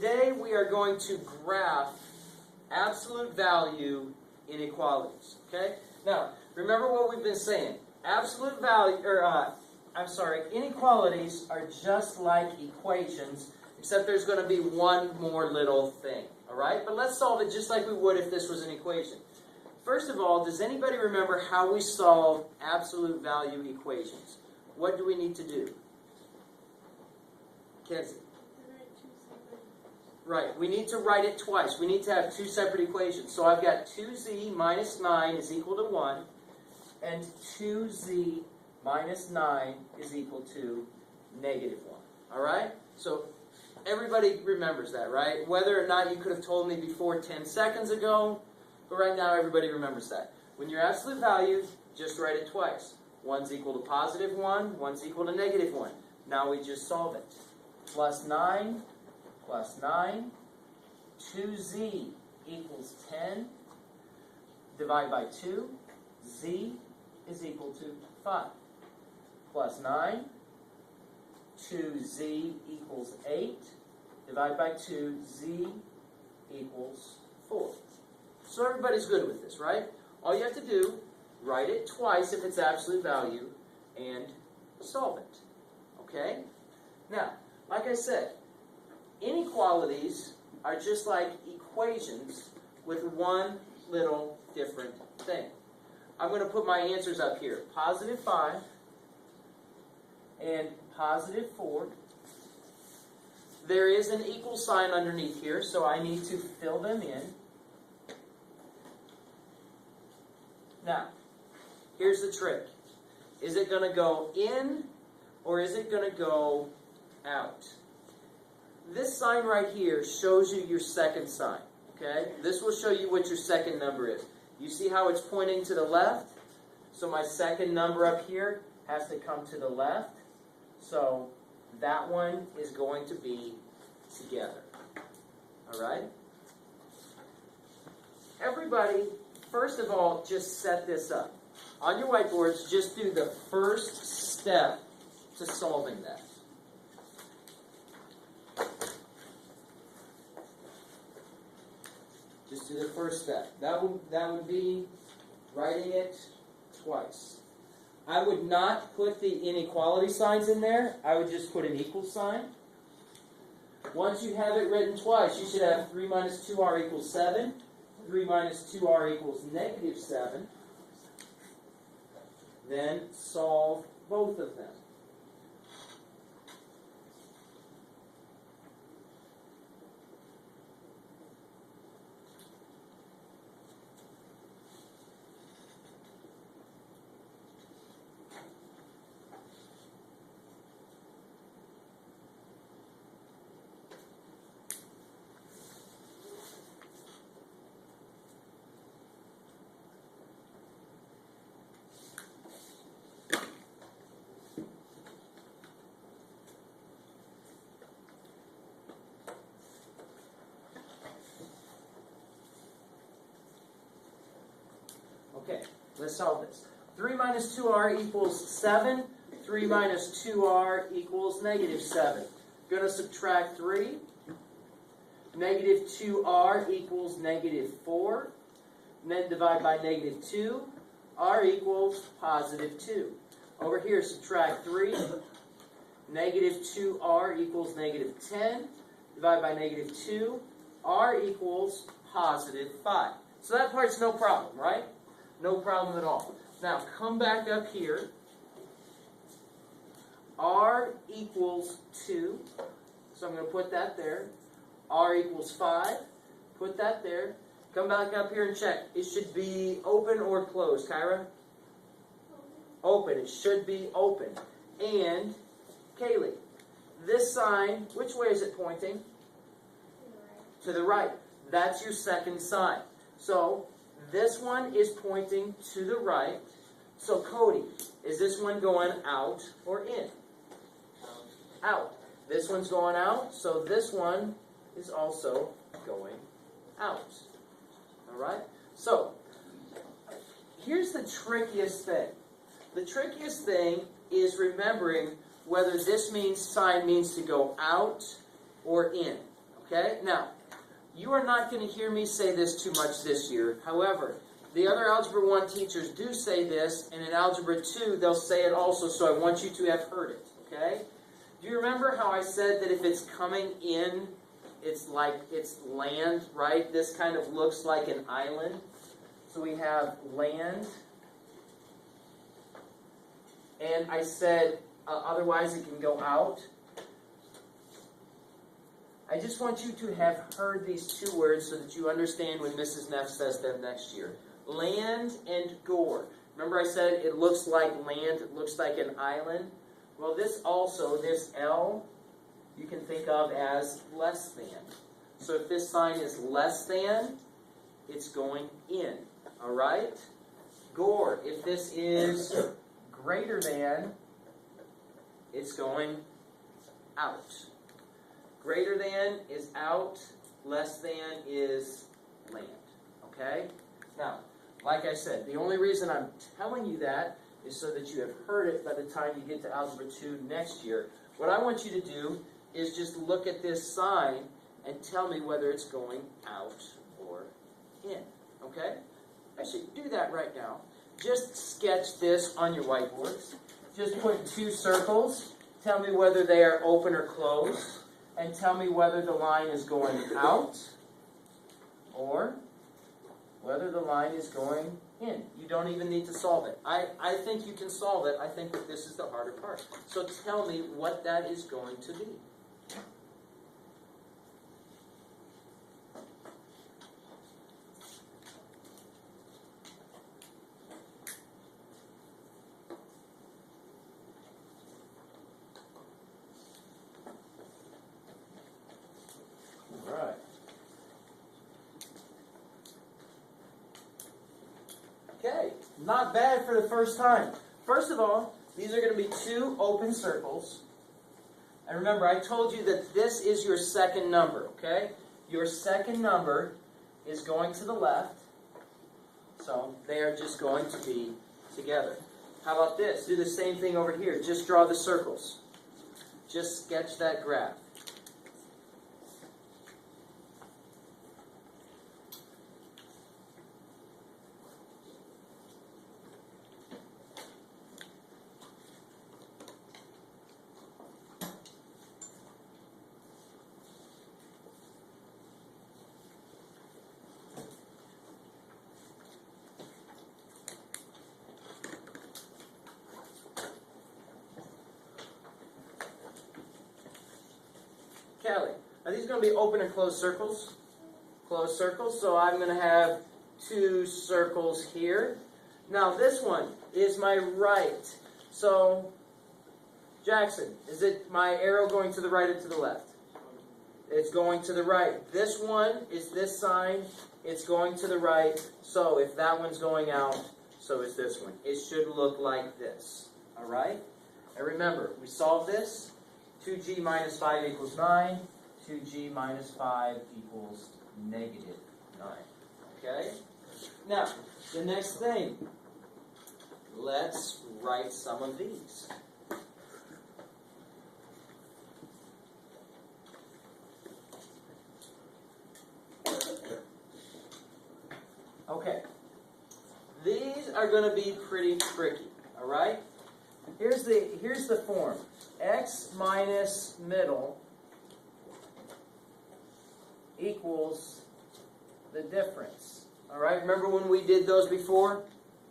today we are going to graph absolute value inequalities. Okay? Now, remember what we've been saying. Absolute value, inequalities are just like equations, except there's going to be one more little thing. Alright? But let's solve it just like we would if this was an equation. First of all, does anybody remember how we solve absolute value equations? What do we need to do? Kenzie? Right, we need to write it twice. We need to have two separate equations. So I've got 2z minus 9 is equal to 1, and 2z minus 9 is equal to negative 1. Alright? So everybody remembers that, right? Whether or not you could have told me before 10 seconds ago, but right now everybody remembers that. When your absolute value, just write it twice. 1's equal to positive 1, 1's equal to negative 1. Now we just solve it. Plus 9, 2z equals 10, divide by 2, z is equal to 5. Plus 9, 2z equals 8, divide by 2, z equals 4. So everybody's good with this, right? All you have to do, write it twice if it's absolute value, and solve it. Okay? Now, like I said, inequalities are just like equations with one little different thing. I'm going to put my answers up here. Positive 5 and positive 4. There is an equal sign underneath here, so I need to fill them in. Now, here's the trick. Is it going to go in or is it going to go out? This sign right here shows you your second sign. Okay? This will show you what your second number is. You see how it's pointing to the left? So my second number up here has to come to the left. So that one is going to be together. Alright? Everybody, first of all, just set this up. On your whiteboards, just do the first step to solving that. Just do the first step. That would be writing it twice. I would not put the inequality signs in there. I would just put an equal sign. Once you have it written twice, you should have 3 minus 2r equals 7. 3 minus 2r equals negative 7. Then solve both of them. Okay, let's solve this. 3 minus 2r equals 7. 3 minus 2r equals negative 7. Going to subtract 3. Negative 2r equals negative 4. And then divide by negative 2. R equals positive 2. Over here, subtract 3. Negative 2r equals negative 10. Divide by negative 2. R equals positive 5. So that part's no problem, right? No problem at all. Now, come back up here. R equals 2. So I'm going to put that there. R equals 5. Put that there. Come back up here and check. It should be open or closed. Kyra? Open. It should be open. And, Kaylee, this sign, which way is it pointing? To the right. That's your second sign. So, this one is pointing to the right. So, Cody, is this one going out or in? Out. This one's going out, so this one is also going out. Alright? So, here's the trickiest thing. The trickiest thing is remembering whether this sign means to go out or in. Okay? Now, you are not going to hear me say this too much this year. However, the other Algebra 1 teachers do say this, and in Algebra 2, they'll say it also, so I want you to have heard it. Okay? Do you remember how I said that if it's coming in, it's like it's land, right? This kind of looks like an island. So we have land. And I said, otherwise it can go out. I just want you to have heard these two words so that you understand when Mrs. Neff says them next year. Land and gore. Remember I said it looks like land, it looks like an island? Well, this also, this L, you can think of as less than. So if this sign is less than, it's going in. All right? Gore. If this is greater than, it's going out. Greater than is out. Less than is land. Okay? Now, like I said, the only reason I'm telling you that is so that you have heard it by the time you get to Algebra 2 next year. What I want you to do is just look at this sign and tell me whether it's going out or in. Okay? I should do that right now. Just sketch this on your whiteboards. Just put 2 circles. Tell me whether they are open or closed. And tell me whether the line is going out or whether the line is going in. You don't even need to solve it. I think you can solve it. I think that this is the harder part. So tell me what that is going to be. Okay, not bad for the first time. First of all, these are going to be 2 open circles. And remember, I told you that this is your second number, okay? Your second number is going to the left. So they are just going to be together. How about this? Do the same thing over here. Just draw the circles. Just sketch that graph. Kelly, are these going to be open and closed circles? Closed circles. So I'm going to have 2 circles here. Now this one is my right. So, Jackson, is it my arrow going to the right or to the left? It's going to the right. This one is this sign. It's going to the right. So if that one's going out, so is this one. It should look like this. All right? And remember, we solve this. 2g minus 5 equals 9. 2g minus 5 equals negative 9. Okay? Now, the next thing. Let's write some of these. Okay. These are going to be pretty tricky. All right? Here's the form. X minus middle equals the difference. All right? Remember when we did those before?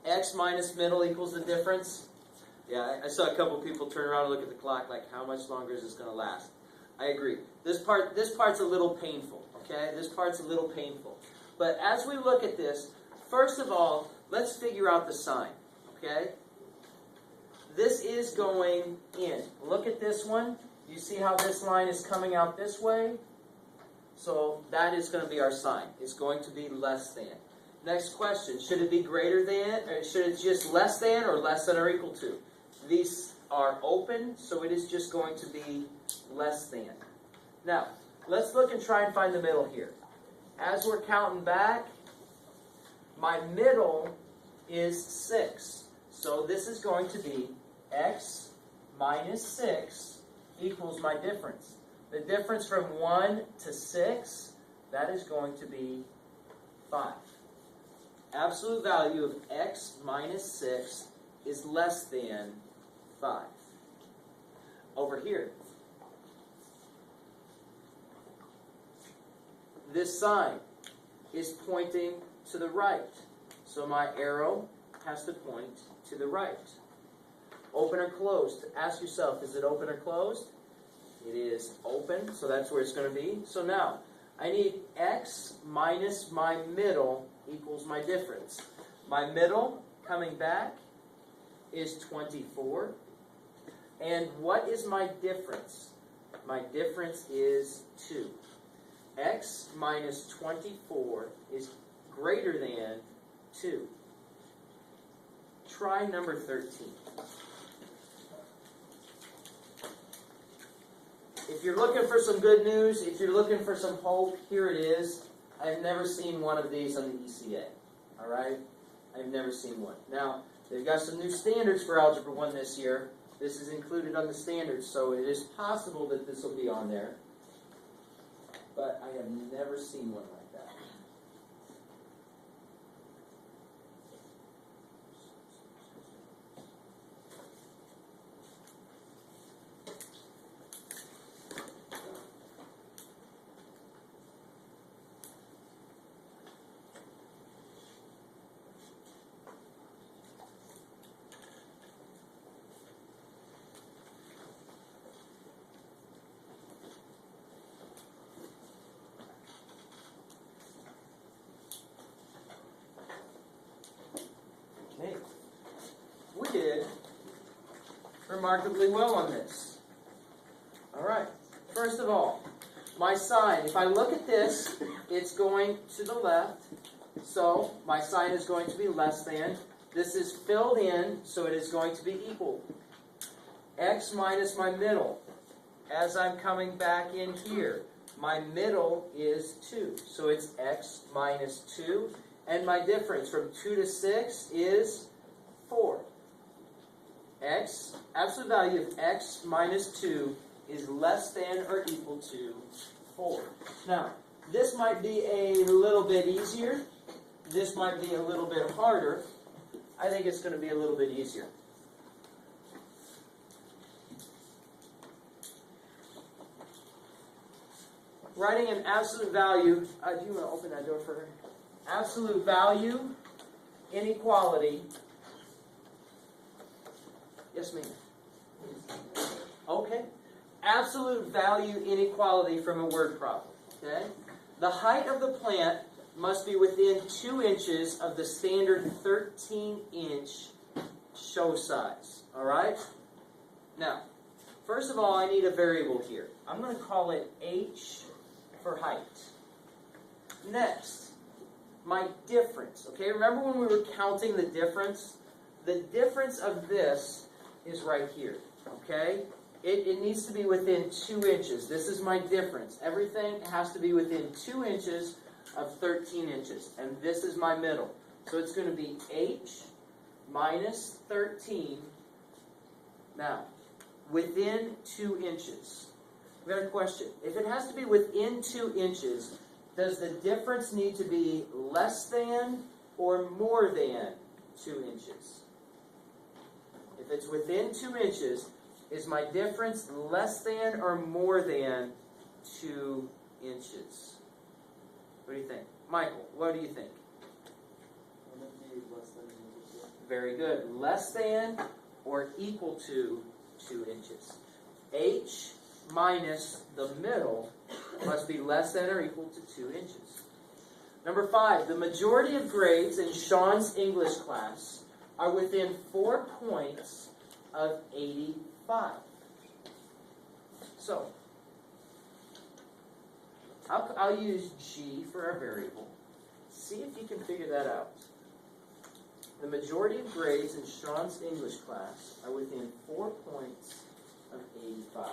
X minus middle equals the difference? Yeah, I saw a couple people turn around and look at the clock like, how much longer is this going to last? I agree. This part's a little painful. Okay? This part's a little painful. But as we look at this, first of all, let's figure out the sign. Okay? This is going in. Look at this one. You see how this line is coming out this way? So that is going to be our sign. It's going to be less than. Next question. Should it be greater than? Or should it just less than or less than or equal to? These are open, so it is just going to be less than. Now, let's look and try and find the middle here. As we're counting back, my middle is 6. So this is going to be x minus 6 equals my difference. The difference from 1 to 6, that is going to be 5. Absolute value of x minus 6 is less than 5. Over here, this sign is pointing to the right. So my arrow has to point to the right. Open or closed? Ask yourself, is it open or closed? It is open, so that's where it's going to be. So now, I need x minus my middle equals my difference. My middle, coming back, is 24. And what is my difference? My difference is 2. X minus 24 is greater than 2. Try number 13. If you're looking for some good news, if you're looking for some hope, here it is. I've never seen one of these on the ECA. All right? I've never seen one. Now, they've got some new standards for Algebra 1 this year. This is included on the standards, so it is possible that this will be on there. But I have never seen one like that. Okay. We did remarkably well on this. All right. First of all, my sign. If I look at this, it's going to the left. So my sign is going to be less than. This is filled in, so it is going to be equal. X minus my middle. As I'm coming back in here, my middle is 2. So it's x minus 2. And my difference from 2 to 6 is 4. X, absolute value of x minus 2 is less than or equal to 4. Now, this might be a little bit easier. This might be a little bit harder. I think it's going to be a little bit easier. Writing an absolute value. Do you want to open that door for her? Absolute value inequality. Yes, ma'am. Okay. Absolute value inequality from a word problem. Okay. The height of the plant must be within 2 inches of the standard 13-inch show size. All right. Now, first of all, I need a variable here. I'm going to call it h for height. Next. My difference, okay? Remember when we were counting the difference? The difference of this is right here, okay? It needs to be within 2 inches. This is my difference. Everything has to be within 2 inches of 13 inches. And this is my middle. So it's going to be h minus 13. Now, within 2 inches. We got a question. If it has to be within 2 inches, does the difference need to be less than or more than 2 inches? If it's within 2 inches, is my difference less than or more than 2 inches? What do you think? Michael, what do you think? Very good. Less than or equal to 2 inches. H minus the middle must be less than or equal to 2 inches. Number 5, the majority of grades in Sean's English class are within 4 points of 85. So, I'll use G for our variable. See if you can figure that out. The majority of grades in Sean's English class are within 4 points of 85.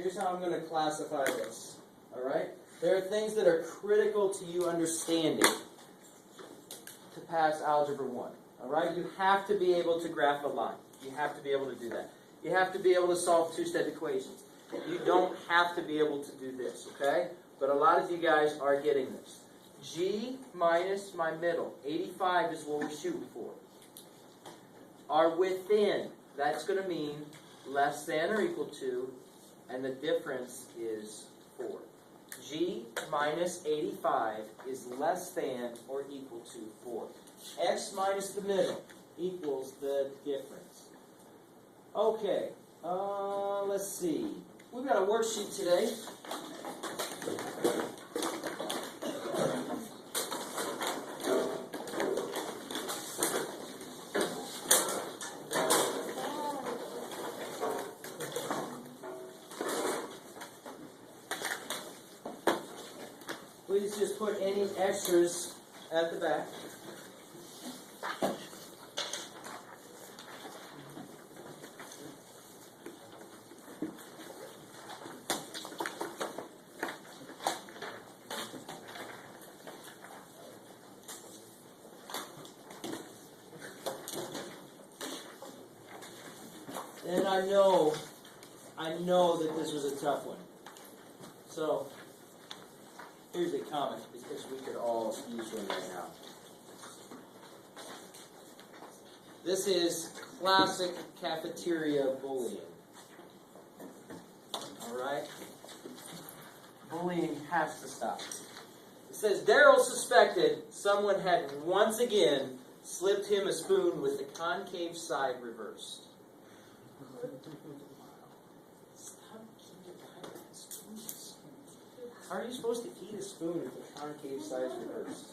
here's how I'm going to classify this. Alright? There are things that are critical to you understanding to pass Algebra 1. Alright? You have to be able to graph a line. You have to be able to do that. You have to be able to solve two-step equations. You don't have to be able to do this, okay? But a lot of you guys are getting this. G minus my middle, 85 is what we're shooting for. Are within, that's going to mean less than or equal to, and the difference is 4. G minus 85 is less than or equal to 4. X minus the middle equals the difference. Okay, let's see. We've got a worksheet today. Please just put any extras at the back. And I know that this was a tough one. So, here's a comment, because we could all use one right now. This is classic cafeteria bullying. Alright? Bullying has to stop. It says, Daryl suspected someone had once again slipped him a spoon with the concave side reversed. How are you supposed to eat a spoon if the concave side's reversed?